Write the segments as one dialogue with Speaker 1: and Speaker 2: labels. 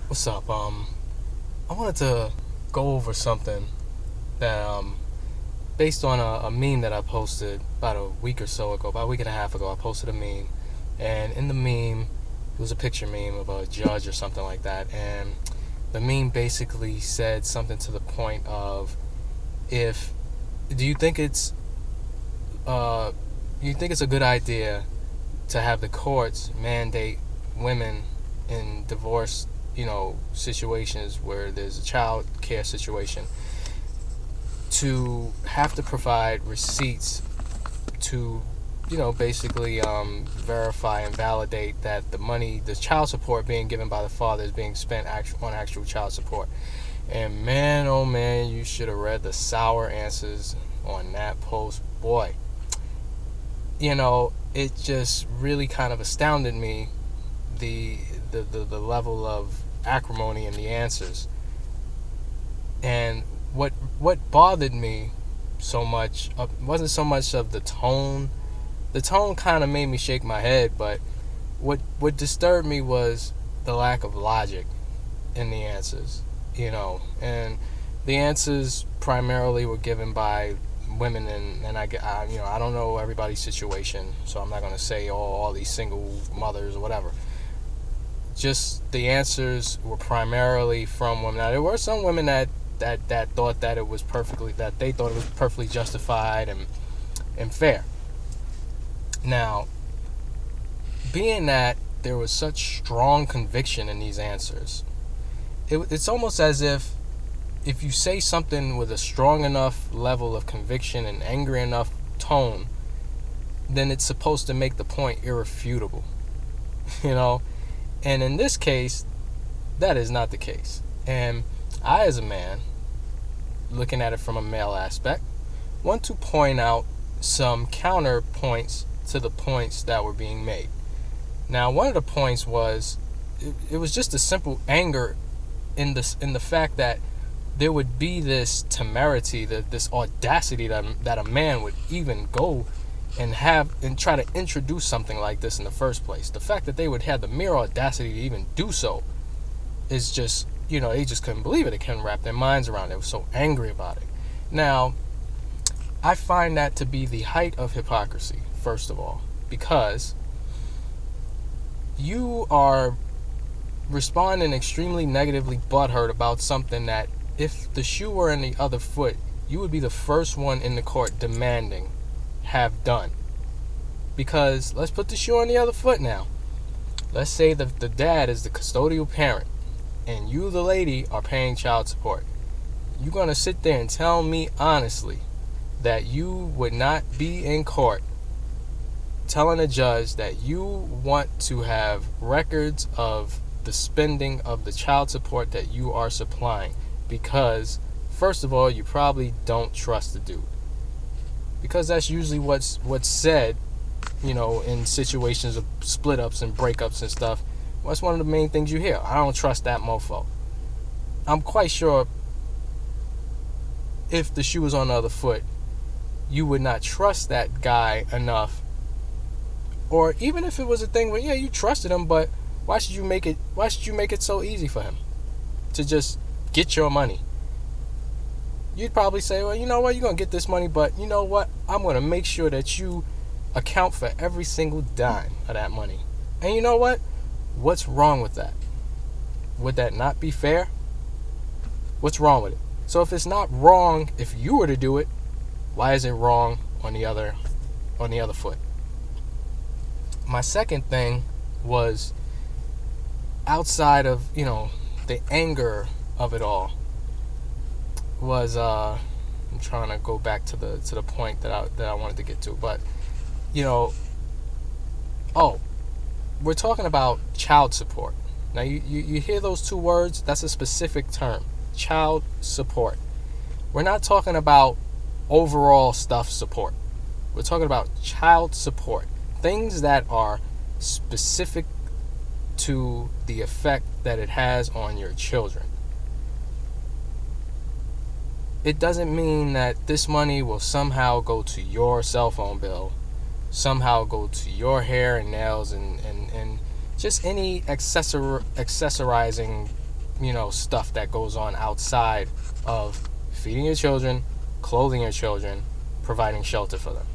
Speaker 1: What's up? I wanted to go over something that based on a meme that I posted about a week or so ago, about a week and a half ago. I posted a meme, and in the meme, it was a picture meme of a judge or something like that, and the meme basically said something to the point of, if do you think it's a good idea to have the courts mandate women in divorce, situations where there's a child care situation, to have to provide receipts to, basically verify and validate that the child support being given by the father is being spent on actual child support. And man, oh man, you should have read the sour answers on that post. Boy, it just really kind of astounded me, the level of acrimony in the answers. And what bothered me so much wasn't so much of the tone. The tone kind of made me shake my head, but what disturbed me was the lack of logic in the answers. And the answers primarily were given by women, and I don't know everybody's situation, so I'm not going to say all these single mothers or whatever. Just the answers were primarily from women. Now there were some women that thought that they thought it was perfectly justified and fair. Now, being that there was such strong conviction in these answers, it's almost as if you say something with a strong enough level of conviction and angry enough tone, then it's supposed to make the point irrefutable. And in this case, that is not the case. And I, as a man, looking at it from a male aspect, want to point out some counterpoints to the points that were being made. Now, one of the points was, it was just a simple anger in the fact that there would be this temerity, this audacity that a man would even go and try to introduce something like this in the first place. The fact that they would have the mere audacity to even do so is just, they just couldn't believe it. They couldn't wrap their minds around it. They were so angry about it. Now, I find that to be the height of hypocrisy, first of all, because you are responding extremely negatively butthurt about something that, if the shoe were in the other foot, you would be the first one in the court demanding have done. Because let's put the shoe on the other foot now. Let's say that the dad is the custodial parent and you, the lady, are paying child support. You're going to sit there and tell me honestly that you would not be in court telling a judge that you want to have records of the spending of the child support that you are supplying, because first of all, you probably don't trust the dude, because that's usually what's said, in situations of split ups and breakups and stuff. That's one of the main things you hear. I don't trust that mofo. I'm quite sure if the shoe was on the other foot, you would not trust that guy enough. Or even if it was a thing where, yeah, you trusted him, but why should you make it so easy for him to just get your money? You'd probably say, well, you know what, you're going to get this money, but you know what, I'm going to make sure that you account for every single dime of that money. And you know what? What's wrong with that? Would that not be fair? What's wrong with it? So if it's not wrong if you were to do it, why is it wrong on the other foot? My second thing was, outside of, the anger of it all, was I'm trying to go back to the point that I wanted to get to, but we're talking about child support. Now you hear those two words, that's a specific term, child support. We're not talking about overall stuff support. We're talking about child support, things that are specific to the effect that it has on your children. It doesn't mean that this money will somehow go to your cell phone bill, somehow go to your hair and nails and just any accessorizing, stuff that goes on outside of feeding your children, clothing your children, providing shelter for them.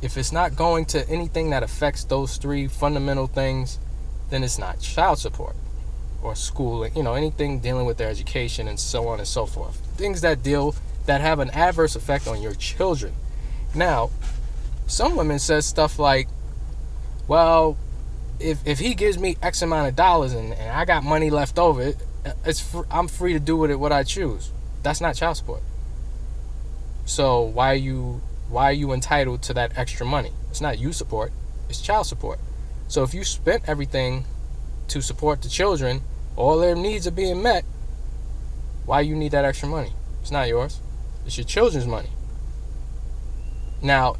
Speaker 1: If it's not going to anything that affects those three fundamental things, then it's not child support or schooling, anything dealing with their education and so on and so forth. Things that have an adverse effect on your children. Now, some women says stuff like, well, if he gives me X amount of dollars and I got money left over, I'm free to do with it what I choose. That's not child support. So why are you entitled to that extra money? It's not you support, it's child support. So if you spent everything to support the children, all their needs are being met, why you need that extra money? It's not yours. It's your children's money. Now,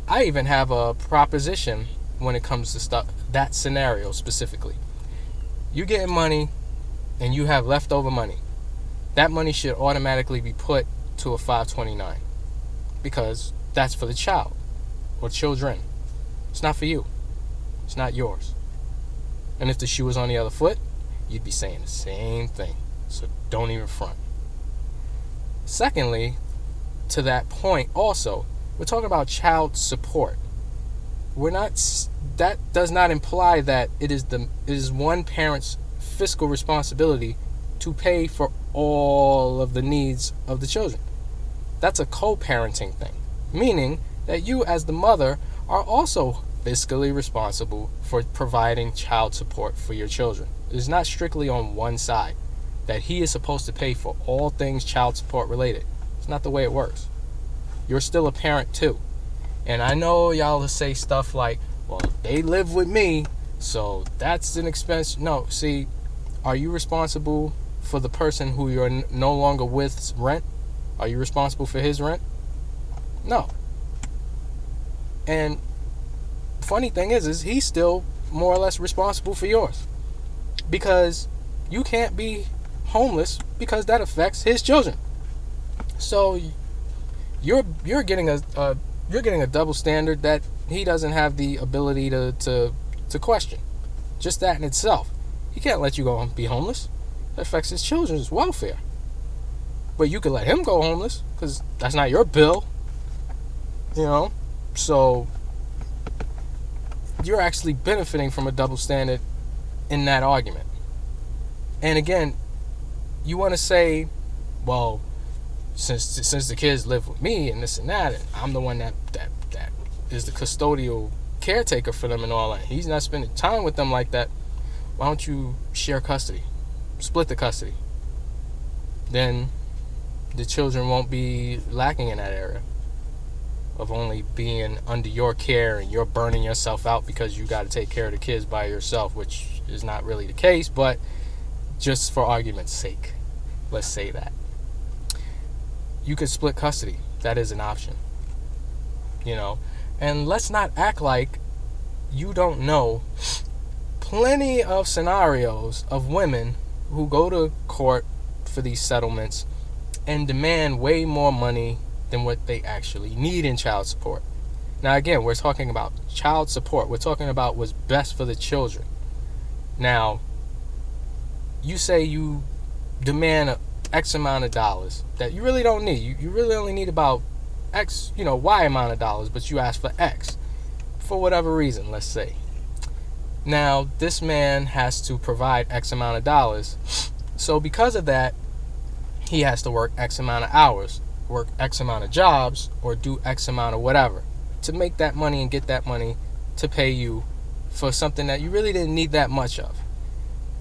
Speaker 1: I even have a proposition when it comes to that scenario specifically. You're getting money and you have leftover money. That money should automatically be put to a 529 because that's for the child or children. It's not for you. It's not yours. And if the shoe was on the other foot, you'd be saying the same thing. So don't even front. Secondly, to that point also, we're talking about child support. That does not imply that it is one parent's fiscal responsibility to pay for all of the needs of the children. That's a co-parenting thing, meaning that you as the mother are also fiscally responsible for providing child support for your children. It's not strictly on one side that he is supposed to pay for all things child support related. It's not the way it works. You're still a parent too. And I know y'all will say stuff like, well, they live with me, so that's an expense. No, see, are you responsible for the person who you're no longer with's rent? Are you responsible for his rent? No. And funny thing is he's still more or less responsible for yours. Because you can't be homeless because that affects his children. So you're getting a double standard that he doesn't have the ability to question. Just that in itself. He can't let you go and be homeless. That affects his children's welfare. But you can let him go homeless because that's not your bill. So you're actually benefiting from a double standard in that argument. And again, you want to say, well, since the kids live with me and this and that, and I'm the one that is the custodial caretaker for them and all that, he's not spending time with them like that, why don't you share custody? Split the custody. Then the children won't be lacking in that area of only being under your care and you're burning yourself out because you got to take care of the kids by yourself, which is not really the case, but just for argument's sake, let's say that. You could split custody. That is an option. And let's not act like you don't know plenty of scenarios of women who go to court for these settlements and demand way more money than what they actually need in child support. Now again, we're talking about child support. We're talking about what's best for the children. Now, you say you demand X amount of dollars that you really don't need. You really only need about X, Y amount of dollars, but you ask for X for whatever reason, let's say. Now, this man has to provide X amount of dollars. So because of that, he has to work X amount of hours, work X amount of jobs, or do X amount of whatever to make that money and get that money to pay you for something that you really didn't need that much of.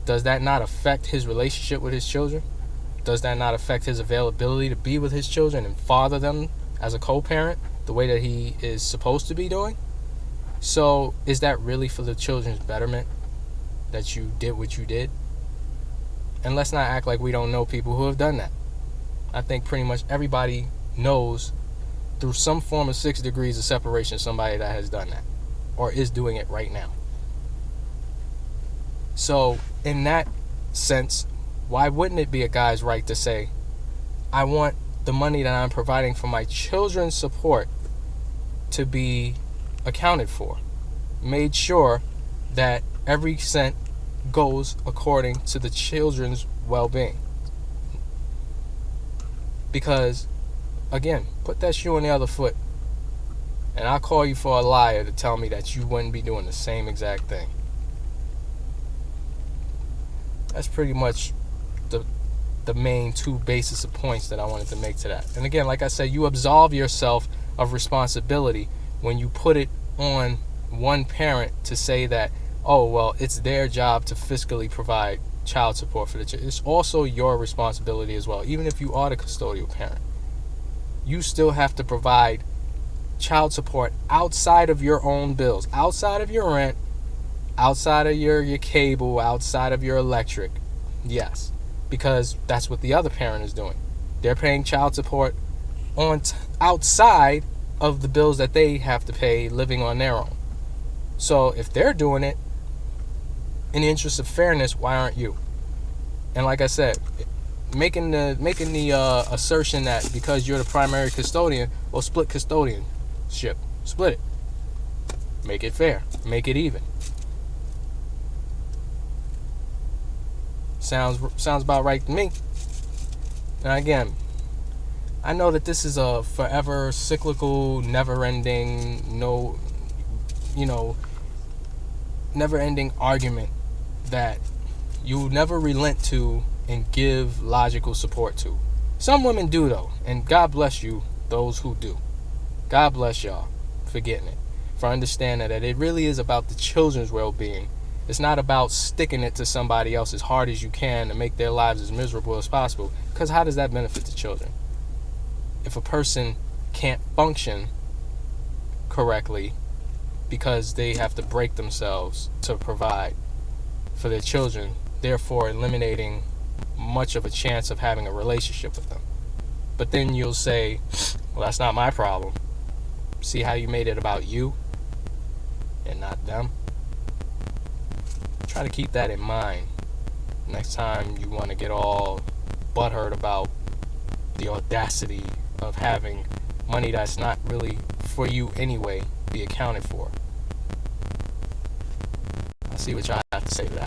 Speaker 1: Does that not affect his relationship with his children? Does that not affect his availability to be with his children and father them as a co-parent the way that he is supposed to be doing? So is that really for the children's betterment that you did what you did? And let's not act like we don't know people who have done that. I think pretty much everybody knows through some form of 6 degrees of separation somebody that has done that or is doing it right now. So in that sense, why wouldn't it be a guy's right to say, I want the money that I'm providing for my children's support to be accounted for, made sure that every cent goes according to the children's well-being. Because, again, put that shoe on the other foot, and I'll call you for a liar to tell me that you wouldn't be doing the same exact thing. That's pretty much the main two basis of points that I wanted to make to that. And again, like I said, you absolve yourself of responsibility when you put it on one parent to say that, oh, well, it's their job to fiscally provide child support for the child. It's also your responsibility as well. Even if you are the custodial parent, you still have to provide child support outside of your own bills, outside of your rent, outside of your cable, outside of your electric. Yes, because that's what the other parent is doing. They're paying child support on outside of the bills that they have to pay living on their own. So if they're doing it, in the interest of fairness, why aren't you? And like I said, making the assertion that because you're the primary custodian, well, split custodianship, split it, make it fair, make it even. Sounds about right to me. Now again, I know that this is a forever cyclical, never-ending, never-ending argument that you never relent to and give logical support to. Some women do though, and God bless you, those who do. God bless y'all for getting it, for understanding that it really is about the children's well-being. It's not about sticking it to somebody else as hard as you can to make their lives as miserable as possible, because how does that benefit the children? If a person can't function correctly because they have to break themselves to provide for their children, therefore eliminating much of a chance of having a relationship with them. But then you'll say, well, that's not my problem. See how you made it about you and not them? Try to keep that in mind next time you want to get all butthurt about the audacity of having money that's not really for you anyway be accounted for. I'll see what y'all have to say to that.